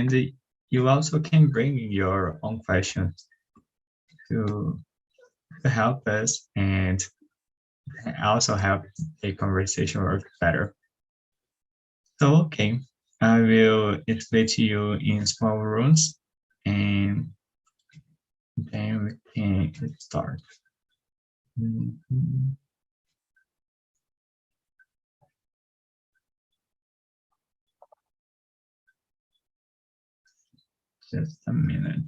And you also can bring your own questions to help us and also help the conversation work better. So, okay, I will split you in small rooms and then we can start. Just a minute.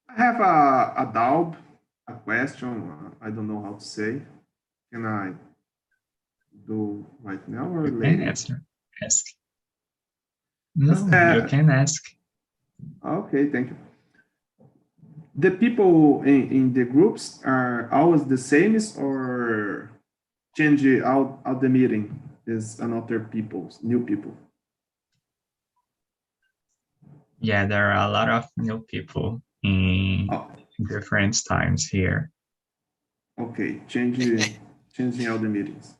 I have a doubt, a question. I don't know how to say. Can I do right now or You later? can answer. Ask. No, you can ask. Okay, thank you. The people in the groups are always the same or change out the meeting is another people, new people? Yeah, there are a lot of new people in different times here. Okay, changing out the meetings.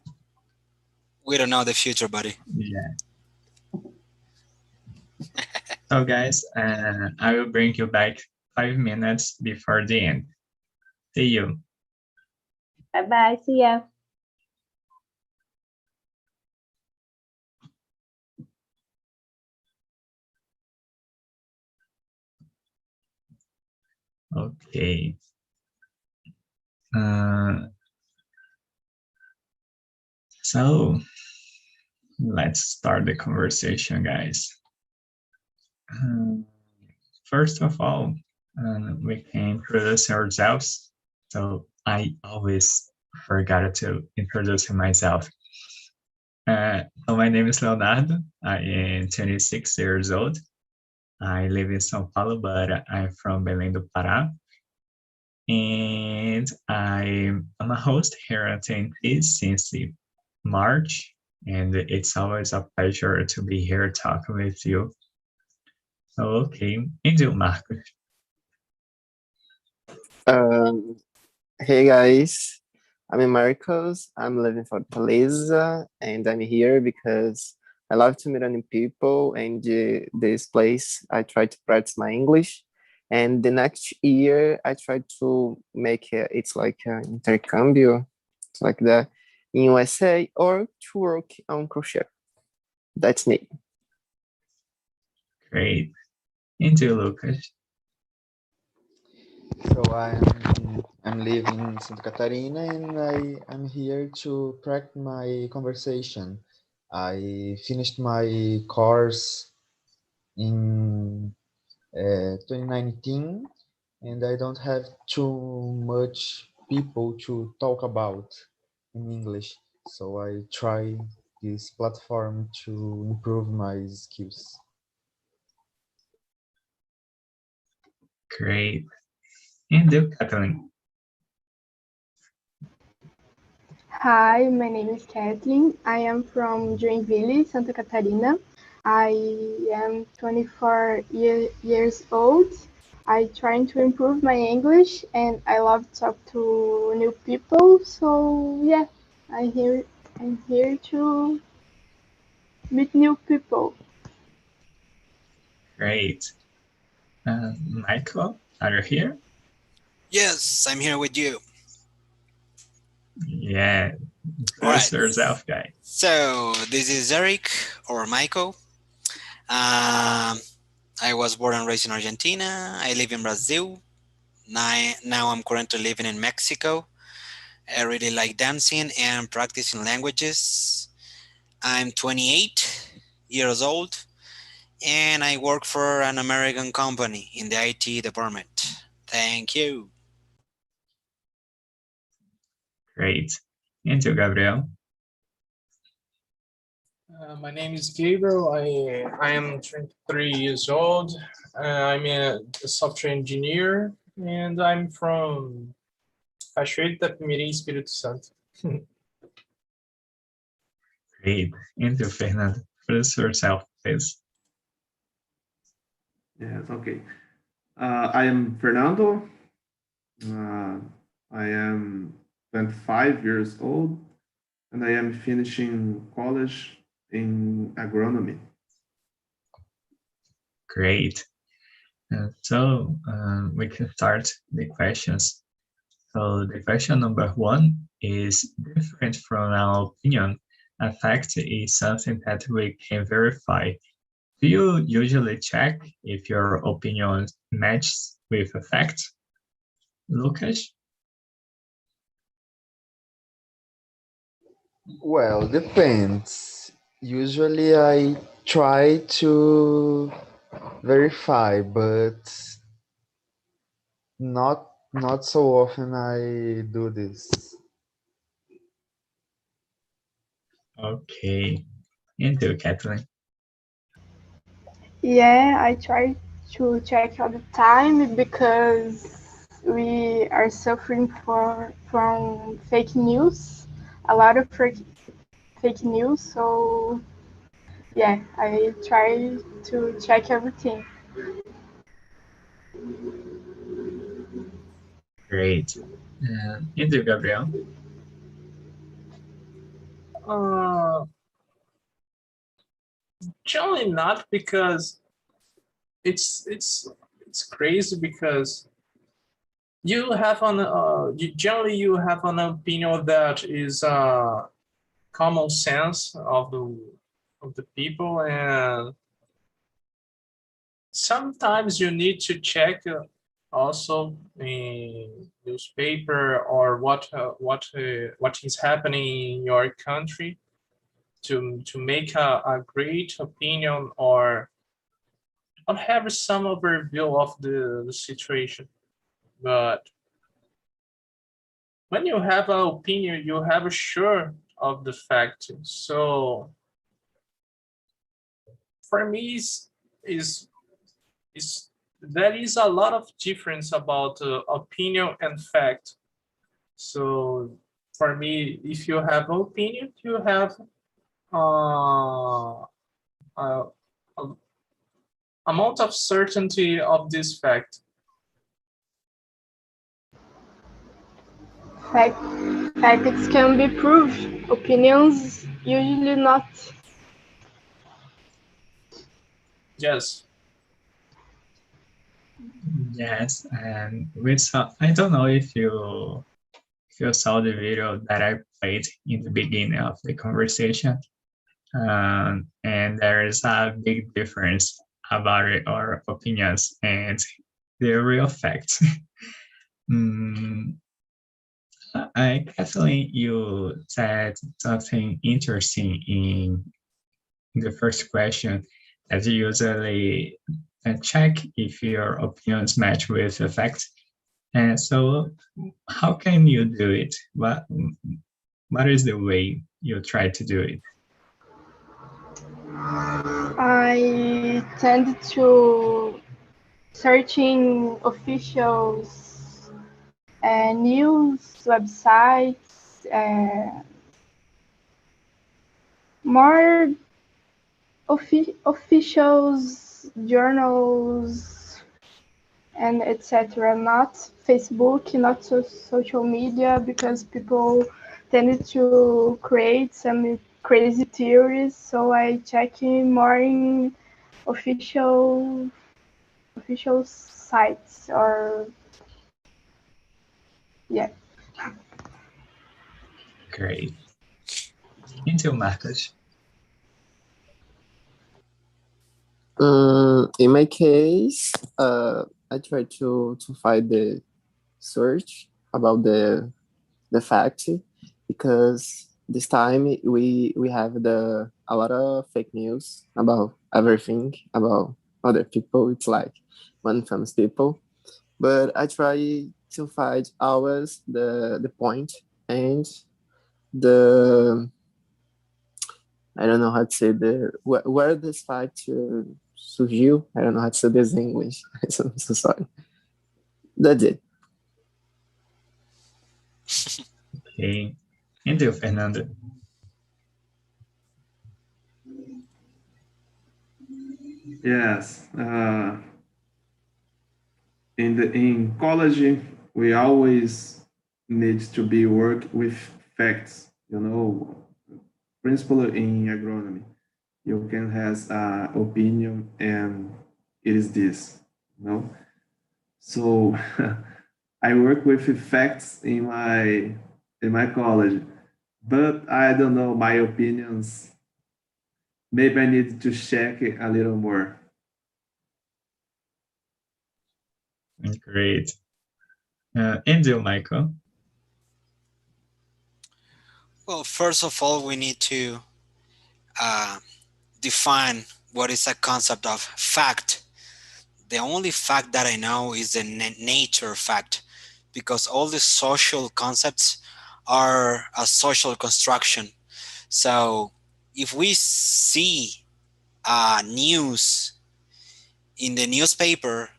We don't know the future, buddy. Yeah. So guys, I will bring you back 5 minutes before the end. See you. Bye-bye, see ya. Okay. So let's start the conversation, guys. First of all, we can introduce ourselves. So I always forgot to introduce myself. So my name is Leonardo. I am 26 years old. I live in São Paulo, but I'm from Belém do Pará. And I'm a host here at TNT since March, and it's always a pleasure to be here talking with you. Okay, and you, Marcos? Hey guys, I'm Marcos. I'm living in Fortaleza, and I'm here because I love to meet new people, and this place I try to practice my English. And the next year I try to make it's like an intercambio, it's like that in USA, or to work on cruise ship. That's me. Great. And you, Lucas? So I'm living in Santa Catarina, and I'm here to practice my conversation. I finished my course in 2019, and I don't have too much people to talk about in English. So I try this platform to improve my skills. Great. And you, Kathleen? Hi, my name is Kathleen. I am from Joinville, Santa Catarina. I am 24 years old. I'm trying to improve my English and I love to talk to new people. So yeah, I'm here to meet new people. Great. Michael, are you here? Yes, I'm here with you. Yeah. Introduce yourself, guy. So this is Eric or Michael. I was born and raised in Argentina. I live in Brazil. Now I'm currently living in Mexico. I really like dancing and practicing languages. I'm 28 years old, and I work for an American company in the IT department. Thank you. Great. And you, Gabriel? My name is Gabriel. I am 23 years old. I'm a software engineer, and I'm from Ajude, Espírito Santo. Great. And you, Fernando? Introduce yourself, please. Yes, okay. I am Fernando. I am 25 years old, and I am finishing college in agronomy. Great. We can start the questions. So the question number 1 is different from our opinion. A fact is something that we can verify. Do you usually check if your opinion matches with a fact? Lucas? Well, depends. Usually I try to verify, but not so often I do this. Okay. And you, Kathleen? Yeah, I try to check all the time because we are suffering from fake news, a lot of fake news. So yeah, I try to check everything. Great. And you, Gabriel? Generally not, because it's crazy, because you have generally you have an opinion that is common sense of the people, and sometimes you need to check also in newspaper or what is happening in your country to make a great opinion or have some overview of the situation. But when you have an opinion, you have a sure of the fact. So for me, is there is a lot of difference about opinion and fact. So for me, if you have an opinion, you have uh, amount of certainty of this fact. Facts can be proved. Opinions usually not. Yes. Yes, and I don't know if you saw the video that I played in the beginning of the conversation, and there is a big difference about our opinions and the real facts. Kathleen, you said something interesting in the first question, that you usually check if your opinions match with the facts. And so how can you do it? What is the way you try to do it? I tend to searching officials news websites, more officials, journals, and etc. Not Facebook, not social media, because people tended to create some crazy theories. So I check more in official sites, or yeah. Great. Into Marcos. In my case, I try to find the search about the fact, because this time we have a lot of fake news about everything, about other people. It's like one famous people, but I try to find always the point and the, I don't know how to say, where this fact surgiu. I don't know how to say this in English. I'm so sorry. That's it. Okay. Into Fernando. Yes. In college, we always needs to be work with facts, you know, principle in agronomy. You can has a opinion and it is this, you know. So I work with facts in my college, but I don't know my opinions. Maybe I need to check it a little more. Great. And you, Michael? Well, first of all, we need to define what is a concept of fact. The only fact that I know is the nature fact, because all the social concepts are a social construction. So if we see news in the newspaper,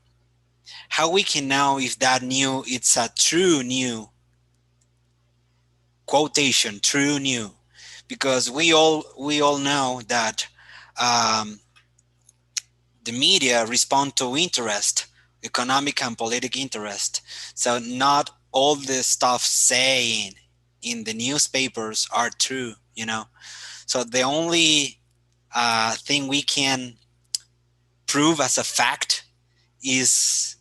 how we can know if that new it's a true new quotation, true new, because we all know that the media respond to interest, economic and political interest. So not all the stuff saying in the newspapers are true, you know. So the only thing we can prove as a fact is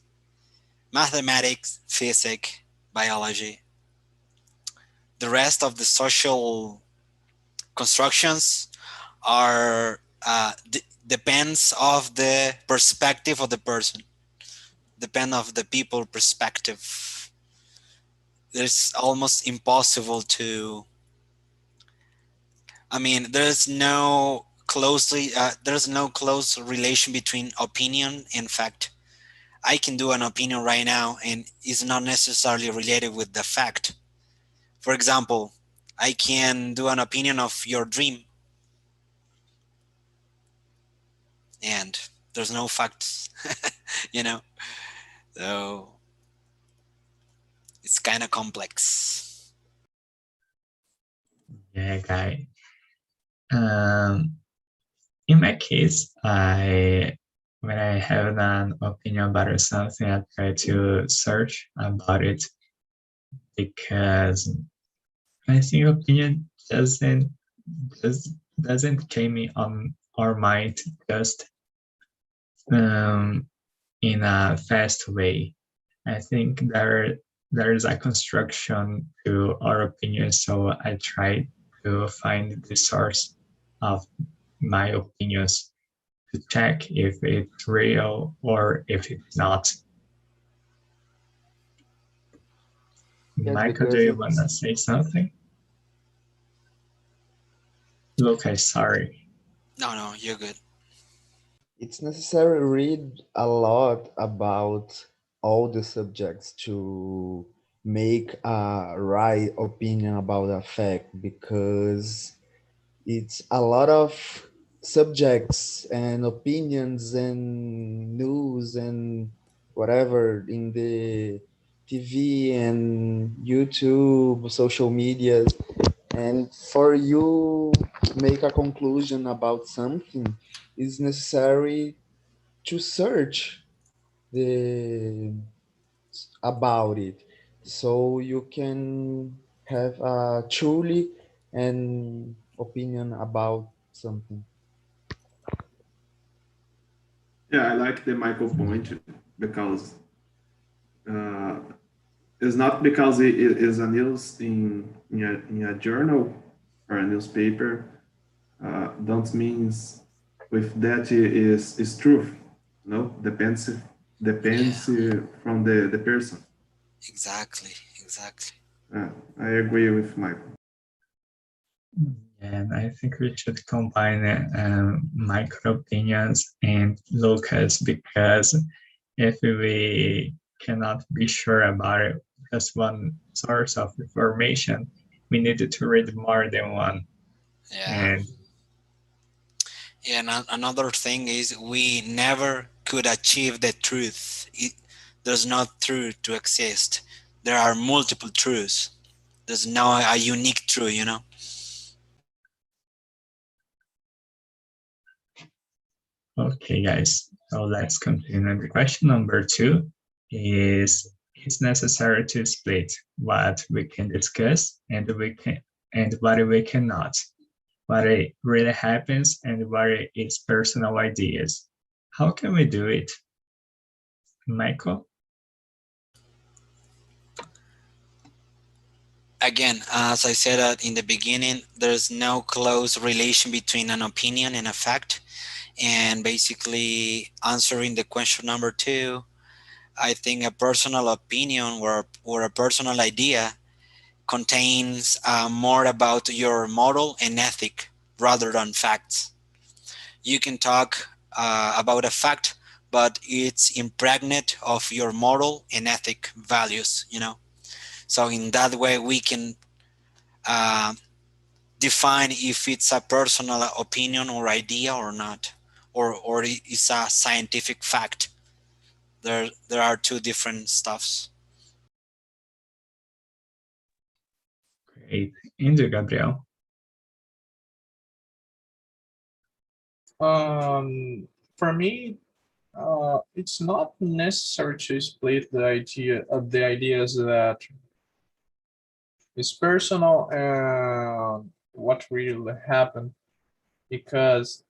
mathematics, physics, biology. The rest of the social constructions are depends of the perspective of the person, depend of the people perspective. It's almost impossible to, I mean, there's no close relation between opinion and fact. I can do an opinion right now and is not necessarily related with the fact. For example, I can do an opinion of your dream and there's no facts, you know. So it's kind of complex. Yeah, guy. In my case, when I have an opinion about something, I try to search about it, because I think opinion doesn't came on our mind just in a fast way. I think there is a construction to our opinion, so I try to find the source of my opinions to check if it's real or if it's not. Yes, Michael, do because you want to say something? Lucas, sorry. No, you're good. it's necessary to read a lot about all the subjects to make a right opinion about a fact, because it's a lot of subjects and opinions and news and whatever in the TV and YouTube, social media. And for you make a conclusion about something, it's necessary to search the about it, so you can have a truly an opinion about something. Yeah, I like the Michael point because uh, it's not because it is a news in a journal or a newspaper don't means with that is truth. No, depends from the person. Exactly. I agree with Michael. And I think we should combine micro opinions and Lucas, because if we cannot be sure about just one source of information, we need to read more than one. Yeah. And Another thing is we never could achieve the truth. There's no truth to exist. There are multiple truths. There's no a unique truth, you know. okay, guys, so let's continue. The question number 2 is it's necessary to split what we can discuss and what we cannot, what it really happens and what is personal ideas. How can we do it? Michael? Again, as I said in the beginning, there's no close relation between an opinion and a fact. And basically answering the question number 2, I think a personal opinion or a personal idea contains more about your moral and ethic rather than facts. You can talk about a fact, but it's impregnate of your moral and ethic values, you know. So in that way, we can define if it's a personal opinion or idea or not, or it's a scientific fact. There are two different stuffs. Great. And Gabriel? For me, it's not necessary to split the ideas that is personal and what really happened, because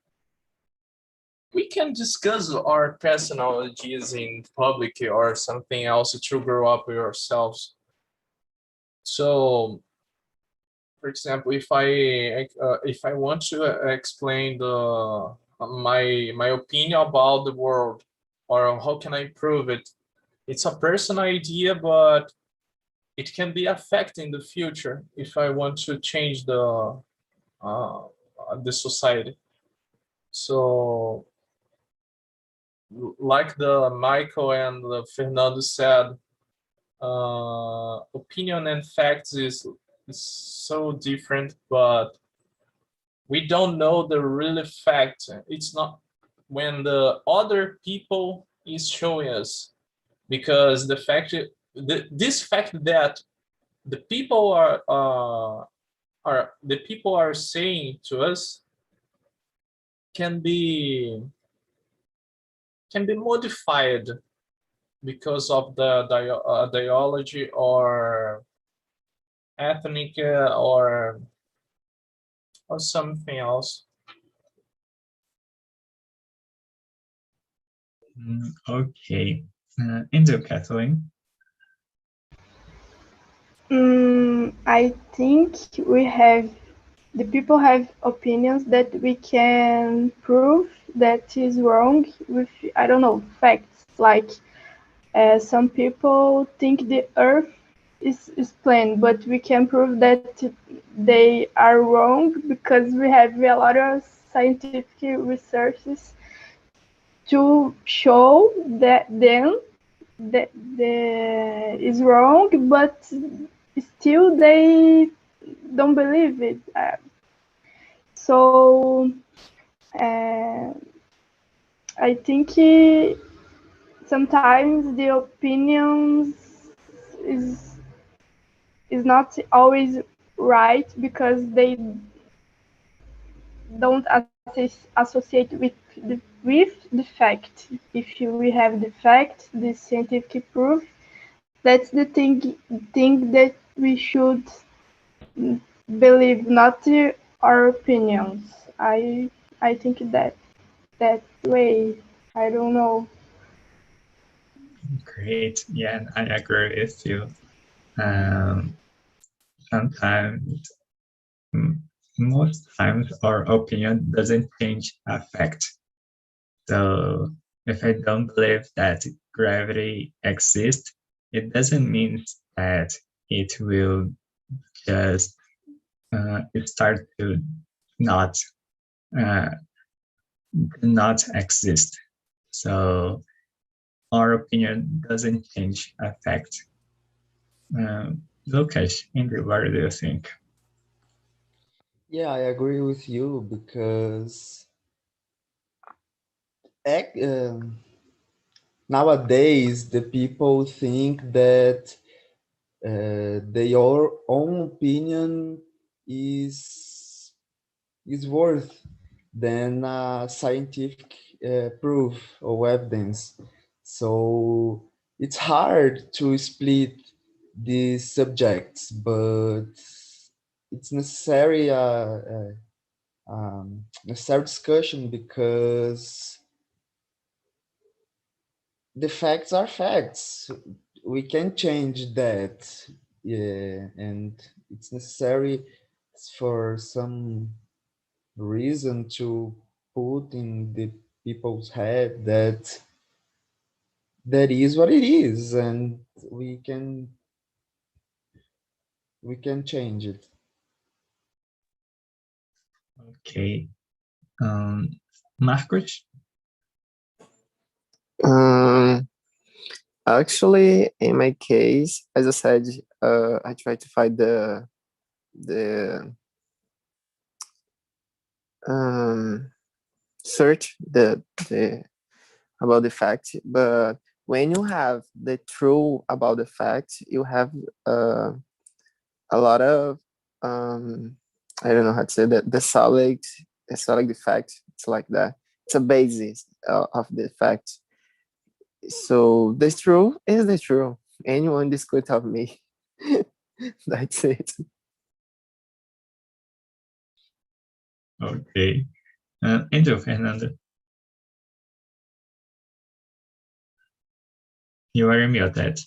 we can discuss our personal ideas in public or something else to grow up ourselves. So, for example, if I want to explain my opinion about the world, or how can I prove it, it's a personal idea, but it can be affected in the future if I want to change the society. So, like the Michael and the Fernando said, opinion and facts is so different, but we don't know the real fact. It's not when the other people is showing us, because this fact that the people are saying to us can be modified because of the ideology or ethnic or something else. Okay. And Kathleen? I think the people have opinions that we can prove that is wrong with, I don't know, facts. Like some people think the earth is plane, but we can prove that they are wrong because we have a lot of scientific researches to show that is wrong, but still they don't believe it. So I think sometimes the opinions is not always right because they don't associate with the fact. If we have the fact, the scientific proof, that's the thing that we should believe, not our opinions. I think that way. I don't know. Great. Yeah, I agree with you. Sometimes, most times, our opinion doesn't change a fact. So if I don't believe that gravity exists, it doesn't mean that it will just start to not uh, not exist. So our opinion doesn't change a fact. Lucas, Ingrid, what do you think? Yeah, I agree with you because nowadays the people think that their own opinion is worth than scientific proof or evidence. So it's hard to split these subjects, but it's necessary necessary discussion because the facts are facts. We can change that, yeah, and it's necessary for some reason to put in the people's head that that is what it is, and we can change it. Okay. Marcos? Actually, in my case, as I said, I try to find the search the about the fact, but when you have the truth about the fact, you have a lot of I don't know how to say that the solid fact. It's like that. It's a basis of the fact. So the truth is the truth. Anyone discute of me. That's it. Okay. Angel Fernando. You are muted.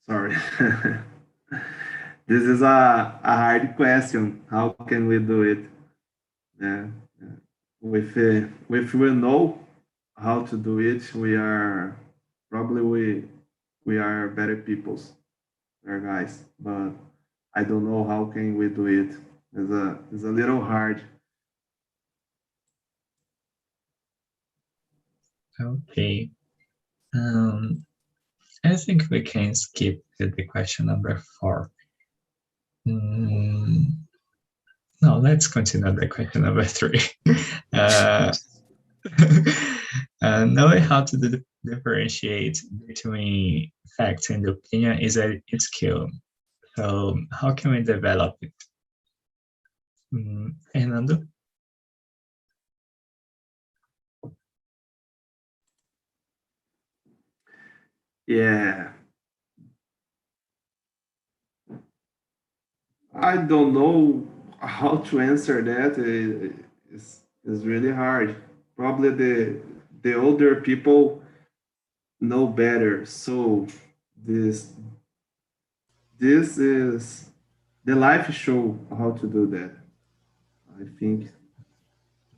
Sorry. This is a hard question. How can we do it? Yeah. If we know how to do it, we are probably we are better peoples, guys. But I don't know how can we do it. It's a little hard. Okay. I think we can skip to the question number 4. No, let's continue the question number 3. Knowing how to differentiate between facts and opinion is a skill. So how can we develop it? Fernando? Yeah. I don't know how to answer that. It's really hard. Probably the older people know better. So this this is the life show how to do that. I think.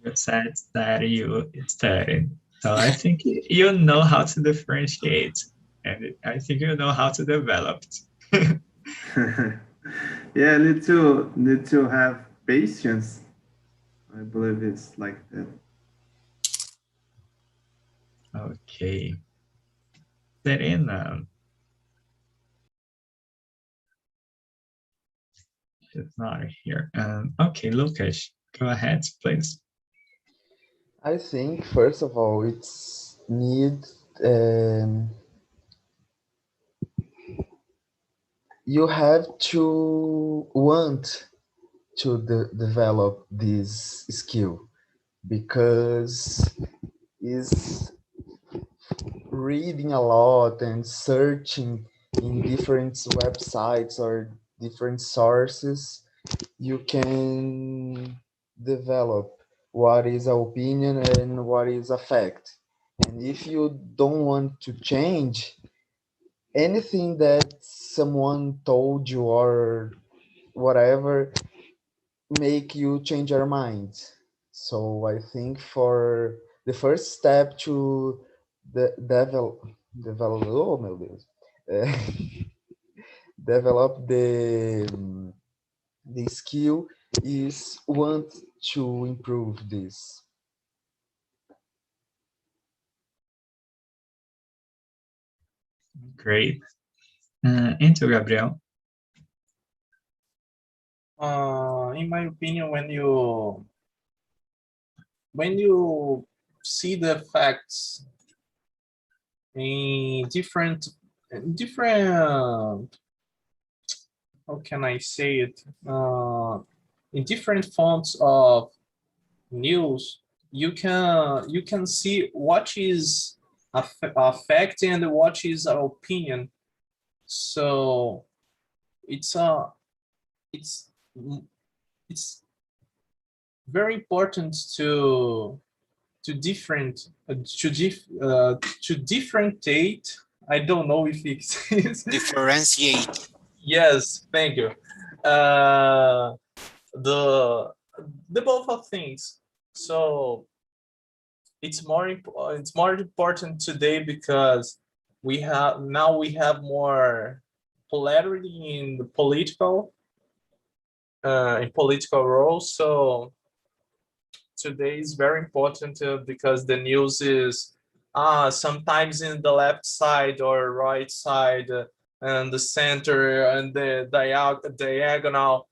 You said that you studied. So I think you know how to differentiate. And I think you know how to develop it. Yeah, need to have patience. I believe it's like that. Okay. Serena. She's not here. Okay, Lucas, go ahead, please. I think first of all, it's need you have to want to develop this skill because is reading a lot and searching in different websites or different sources, you can develop what is an opinion and what is a fact. And if you don't want to change anything that someone told you or whatever, make you change your mind. So I think for the first step to develop, oh meu Deus, develop the skill is want to improve this. Great. Into Gabriel. In my opinion, when you see the facts in different how can I say it, in different fonts of news, you can see what is a fact and what is an opinion. So it's very important to differentiate. I don't know if it's Differentiate. Yes, thank you. The both of things. So it's more important today because we have more polarity in the political roles. So today is very important because the news is sometimes in the left side or right side and the center and the diagonal.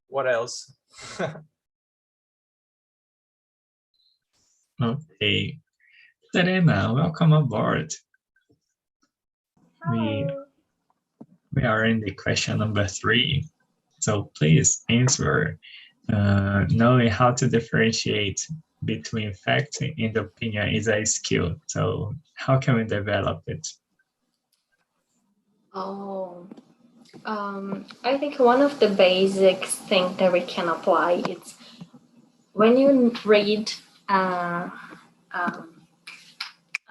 What else? Okay. Serena, welcome aboard. We are in the question number 3. So please answer. Knowing how to differentiate between fact and opinion is a skill. So how can we develop it? I think one of the basic things that we can apply is when you read a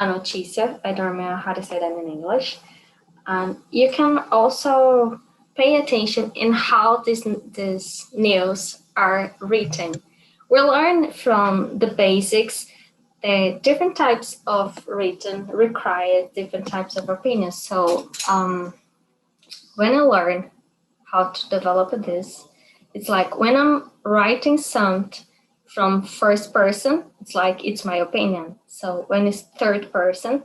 noticia, I don't remember how to say that in English, you can also pay attention in how this news are written. We learn from the basics that different types of written require different types of opinions. So when I learn how to develop this, it's like when I'm writing something from first person, it's like it's my opinion. So when it's third person,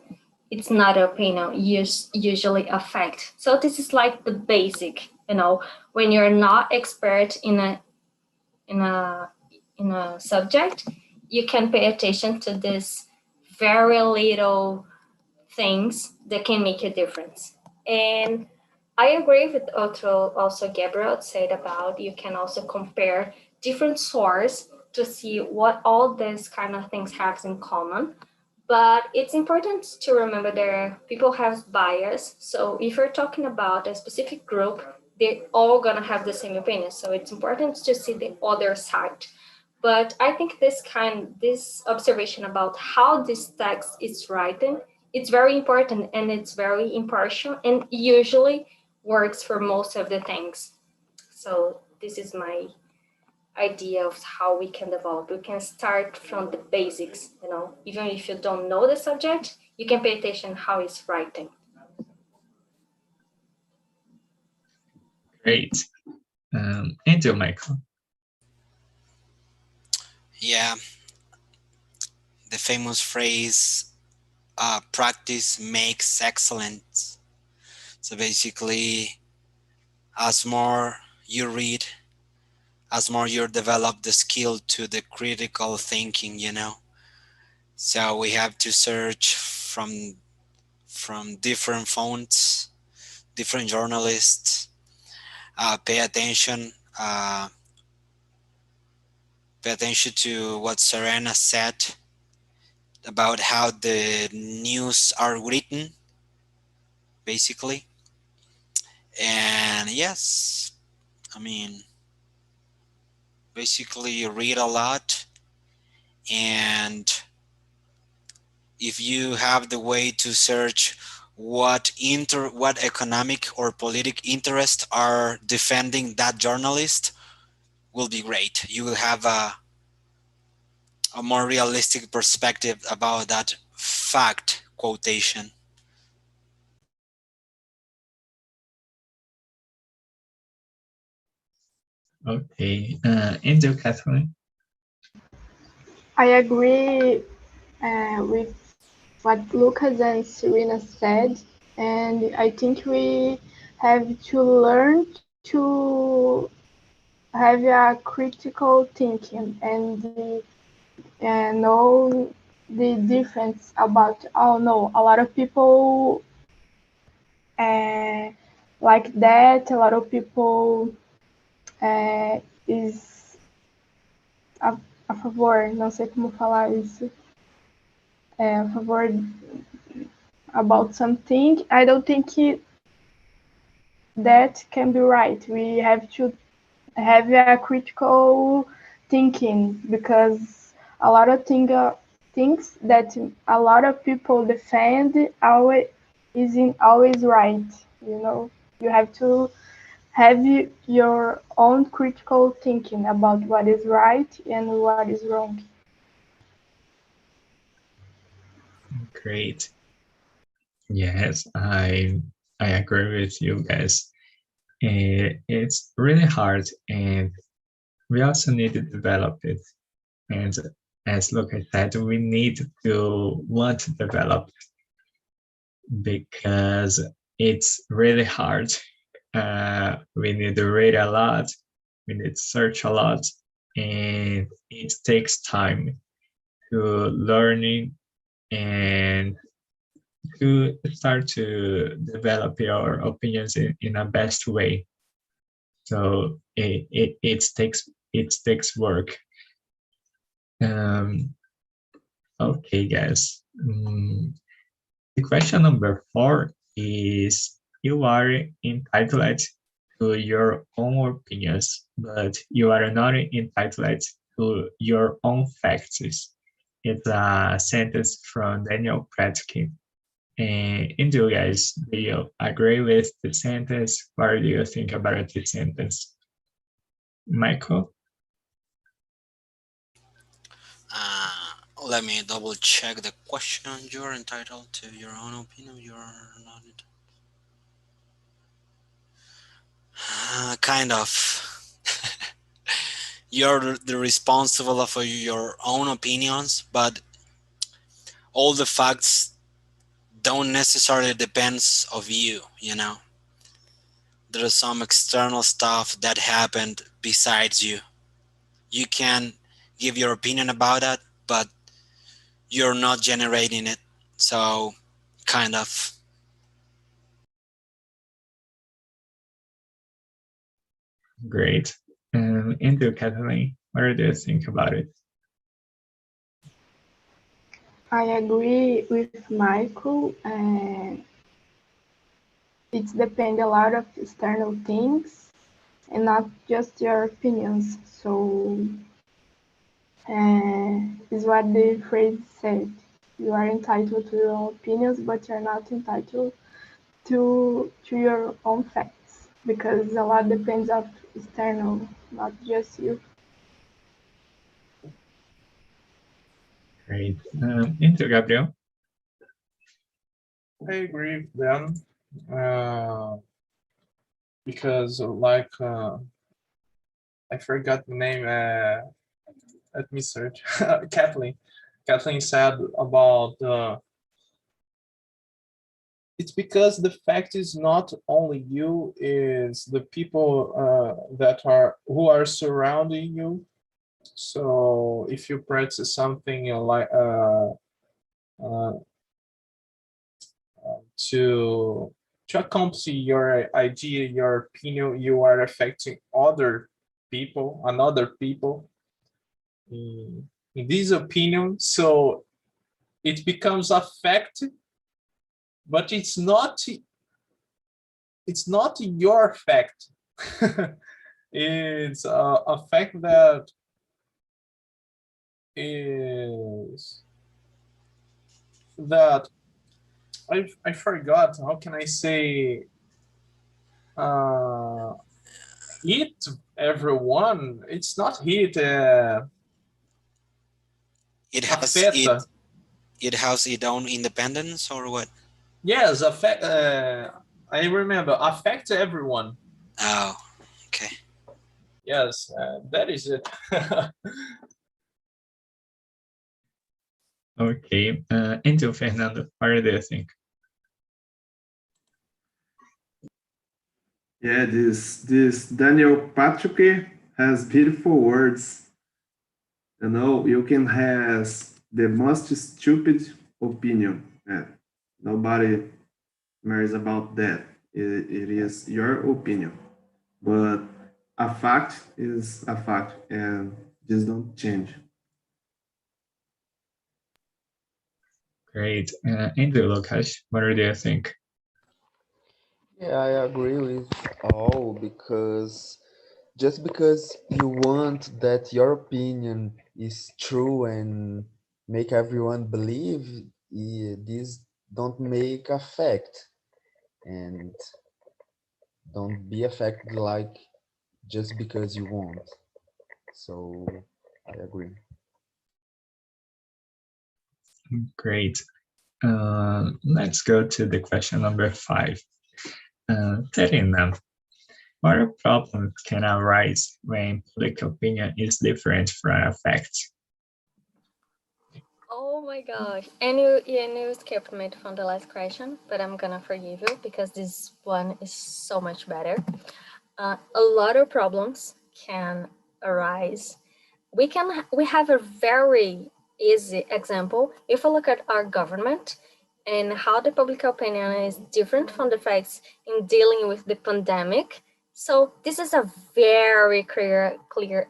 it's not an opinion, usually a fact. So this is like the basic, when you're not expert in a subject, you can pay attention to this very little things that can make a difference. And I agree with also Gabriel said about you can also compare different sources to see what all these kind of things have in common. But it's important to remember that people have bias. So if you're talking about a specific group, they're all gonna have the same opinion. So it's important to see the other side. But I think this observation about how this text is written, it's very important and it's very impartial and usually works for most of the things. So this is my idea of how we can develop. We can start from the basics, even if you don't know the subject, you can pay attention how it's writing. Great. And you, Michael. Yeah, the famous phrase, practice makes excellent. So basically, as more you read, as more you develop the skill to the critical thinking, So we have to search from different fonts, different journalists, pay attention to what Serena said about how the news are written, basically. And yes, basically you read a lot, and if you have the way to search what economic or political interests are defending that journalist, will be great. You will have a more realistic perspective about that fact quotation. Okay. And you, Catherine? I agree with what Lucas and Serena said, and I think we have to learn to have a critical thinking and know the difference about. Oh no, a lot of people like that. A lot of people is a favor, não sei como falar isso. A favor about something, I don't think that can be right. We have to have a critical thinking, because a lot of things that a lot of people defend always isn't always right. You know, you have to have your own critical thinking about what is right and what is wrong. Great. Yes, I agree with you guys. It's really hard, and we also need to develop it. And as Lucas said, we need to want to develop because it's really hard. We need to read a lot, we need to search a lot, and it takes time to learning and to start to develop your opinions in a best way. So it takes work. Okay, guys. The question number 4 is: you are entitled to your own opinions, but you are not entitled to your own facts. It's a sentence from Daniel Pratsky. And do you guys, do you agree with the sentence? What do you think about the sentence? Michael? Let me double check the question. You're entitled to your own opinion. You're not. Kind of. You're the responsible for your own opinions, but all the facts don't necessarily depends of you, you know. There's some external stuff that happened besides you. You can give your opinion about that, but you're not generating it. So, kind of. Great. Andrew, Kathleen, what do you think about it? I agree with Michael. It depends a lot of external things and not just your opinions. So is what the phrase said. You are entitled to your own opinions, but you're not entitled to your own facts, because a lot depends of external, not just you. Great. Andrew, Gabriel? I agree with them. Because like I forgot the name. Let me search. Kathleen. Kathleen said about it's because the fact is not only you, is the people who are surrounding you. So if you practice something like to accomplish your idea, your opinion, you are affecting other people, in this opinion. So it becomes a fact, but it's not your fact. It's a fact that is that I forgot. How can I say? Hit everyone. It's not hit. It has Afeta. it has its own independence, or what? Yes, affect. I remember, affect everyone. Oh, okay. Yes, that is it. Okay. Andrew, Fernando, what do you think? Yeah, this Daniel Patrick has beautiful words. You know, you can have the most stupid opinion. Yeah, nobody cares about that. It is your opinion, but a fact is a fact, and just don't change. Great. Andrew, Lucas, what do you think? Yeah, I agree with all because just because you want that your opinion is true and make everyone believe, this don't make effect and don't be affected like just because you want. So I agree. Great. Let's go to the question number 5. Terina, what problems can arise when public opinion is different from a fact? Oh my gosh. And you skipped me from the last question, but I'm gonna forgive you because this one is so much better. A lot of problems can arise. We have a very easy example. If we look at our government and how the public opinion is different from the facts in dealing with the pandemic. So this is a very clear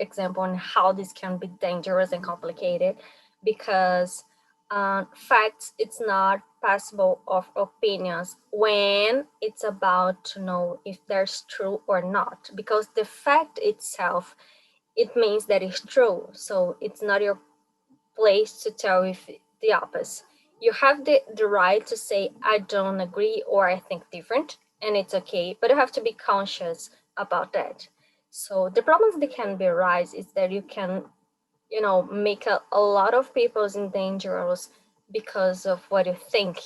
example on how this can be dangerous and complicated because facts, it's not possible of opinions when it's about to know if there's true or not, because the fact itself, it means that it's true. So it's not your place to tell if the opposite. You have the right to say, I don't agree or I think different, and it's okay, but you have to be conscious about that. So the problems that can be arise is that you can, make a lot of people in dangerous because of what you think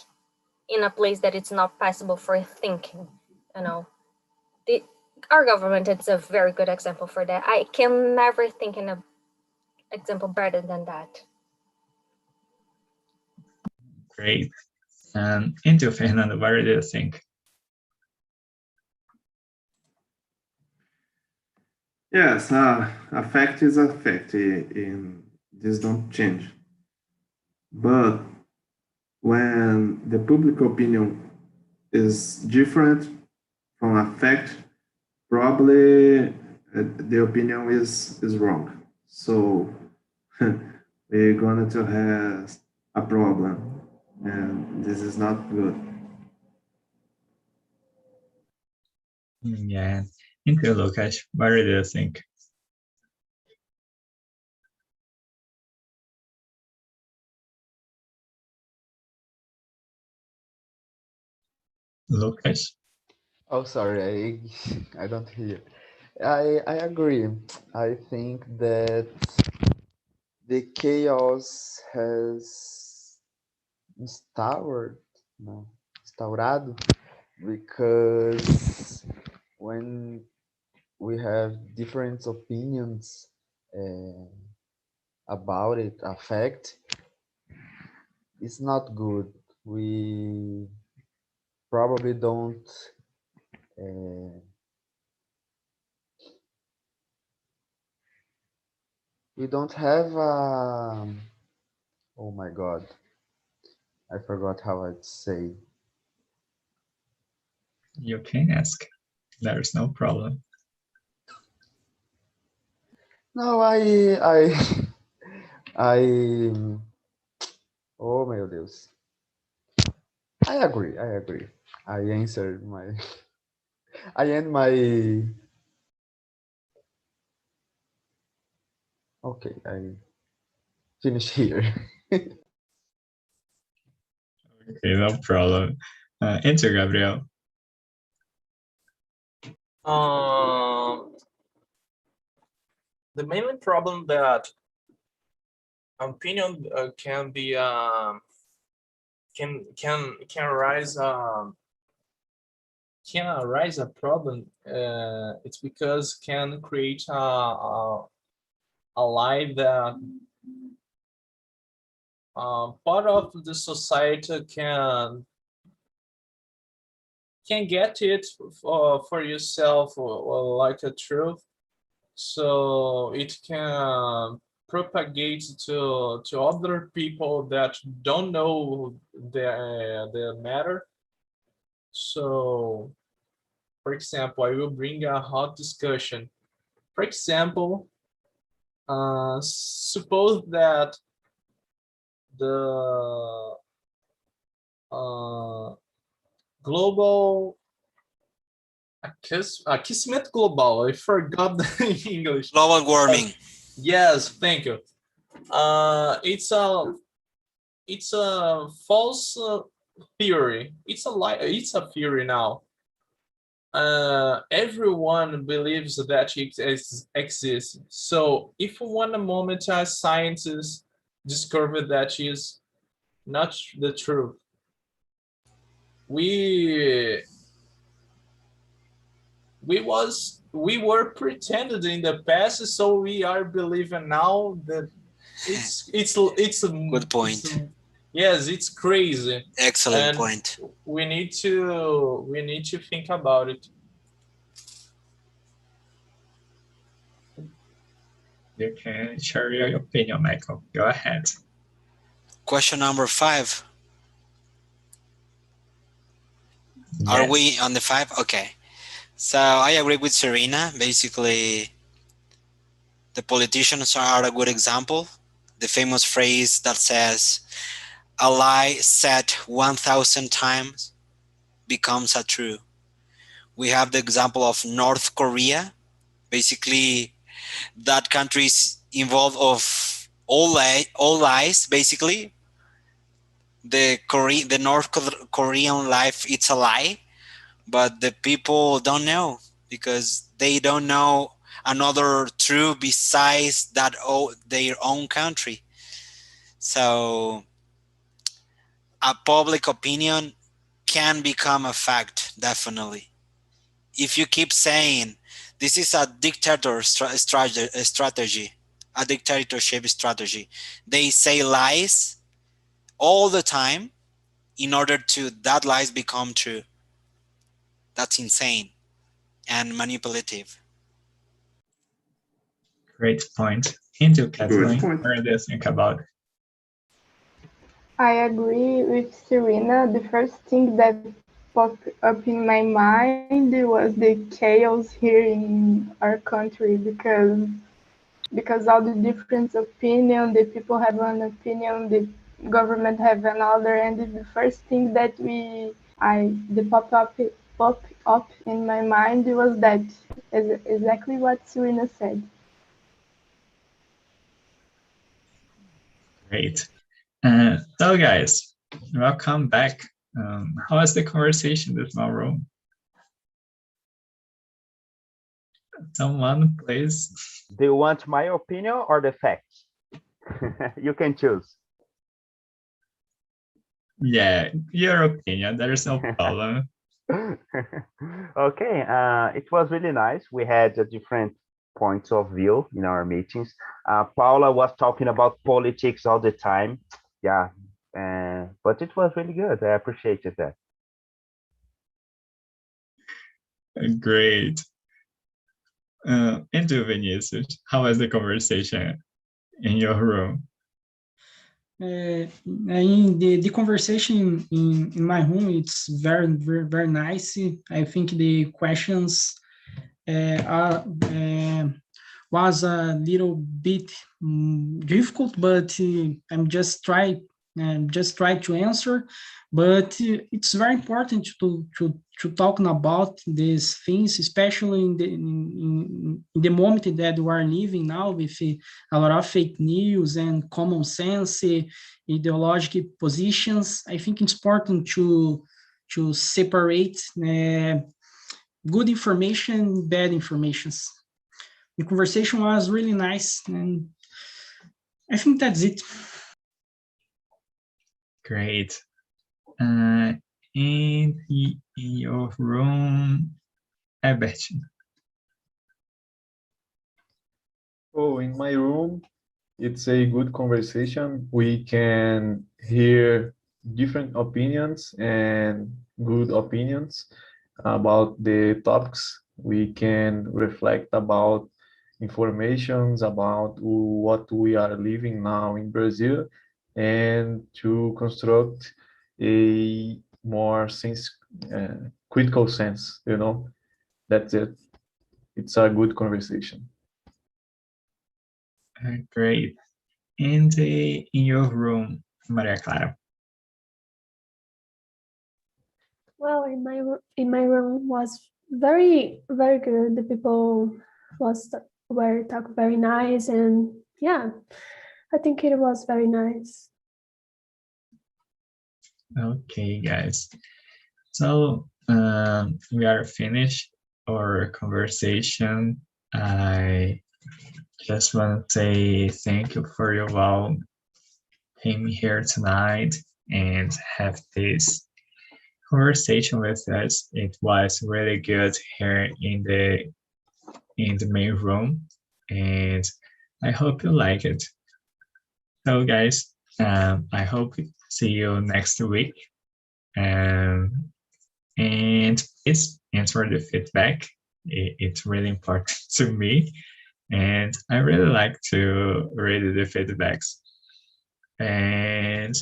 in a place that it's not possible for thinking, The, our government is a very good example for that. I can never think in an example better than that. Great. Into Fernando, what do you think? Yes, a fact is a fact, and this don't change. But when the public opinion is different from a fact, probably the opinion is wrong. So we're going to have a problem, and this is not good. Yeah. Into Lucas, what do you think? Lucas? Oh, sorry, I don't hear. I agree. I think that the chaos has instaured, no, instaurado, because when we have different opinions about it, a fact, it's not good. We probably don't we don't have oh my god, I forgot how I'd say. You can ask. There's no problem. No, I oh meu Deus. I agree. I answered my I end my okay, I finish here. Okay, no problem. Enter Gabriel. The main problem that opinion can be can arise a problem. It's because can create a lie that part of the society can get it for yourself or like a truth, so it can propagate to other people that don't know the matter. So for example, I will bring a hot discussion. For example, suppose that the global aquecimento global. I forgot the English. Global warming. Yes, thank you. It's a false theory. It's a theory now. Everyone believes that it exists. So if one moment a scientist discovered that is not the truth, we were pretended in the past, so we are believing now that it's a Good point. Yes, it's crazy. Excellent And point. we need to think about it. You can share your opinion, Michael. Go ahead. Question number 5. Are we on the 5? Okay. So I agree with Serena. Basically, the politicians are a good example. The famous phrase that says, a lie said 1,000 times becomes a true. We have the example of North Korea. Basically, that country is involved of all lies, basically. The North Korean life, it's a lie, but the people don't know because they don't know another truth besides that their own country. So a public opinion can become a fact, definitely. If you keep saying this is a strategy, a dictatorship strategy, they say lies all the time in order to that lies become true. That's insane and manipulative. Great point. Into Good Kathleen, point. what do you think about it? I agree with Serena. The first thing that popped up in my mind was the chaos here in our country because all the different opinion, the people have one opinion, the government have another, and the first thing that pop up in my mind was that exactly what Serena said. Great. So guys, welcome back. How was the conversation in this small room? Someone, please. Do you want my opinion or the facts? You can choose. Yeah, your opinion. There's no problem. Okay, it was really nice. We had different points of view in our meetings. Paula was talking about politics all the time. Yeah, but it was really good. I appreciated that. Great. Into Vinicius, how was the conversation in your room? In the conversation in my room, it's very nice. I think the questions was a little bit difficult, but I'm just try to answer. But it's very important to talking about these things, especially in the moment that we are living now with a lot of fake news and common sense, ideological positions. I think it's important to separate good information, bad informations. The conversation was really nice, and I think that's it. Great. In your room, Herbert. Oh, in my room, it's a good conversation. We can hear different opinions and good opinions about the topics. We can reflect about informations about what we are living now in Brazil and to construct a more critical sense, you know. That's it. It's a good conversation. Great. And in your room, Maria Clara. Well, in my room was very good. The people were talk very nice, and yeah, I think it was very nice. Okay, guys. So we are finished our conversation. I just want to say thank you for you all came here tonight and have this conversation with us. It was really good here in the main room, and I hope you like it. So, guys, I hope to see you next week. And please answer the feedback. It's really important to me, and I really like to read the feedbacks. And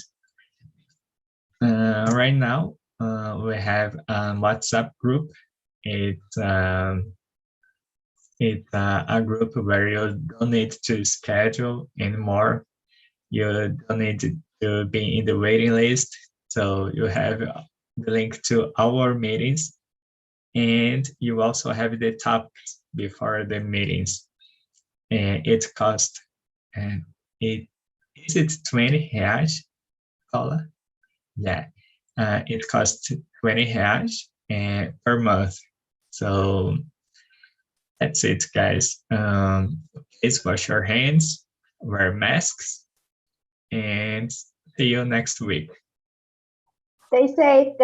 right now, we have a WhatsApp group. It's a group where you don't need to schedule anymore. You don't need to be in the waiting list. So you have the link to our meetings, and you also have the topics before the meetings. And it costs, and is it 20 reais, Paula? Yeah, it costs 20 reais per month. So that's it, guys. Please wash your hands, wear masks, and see you next week. Stay safe, guys.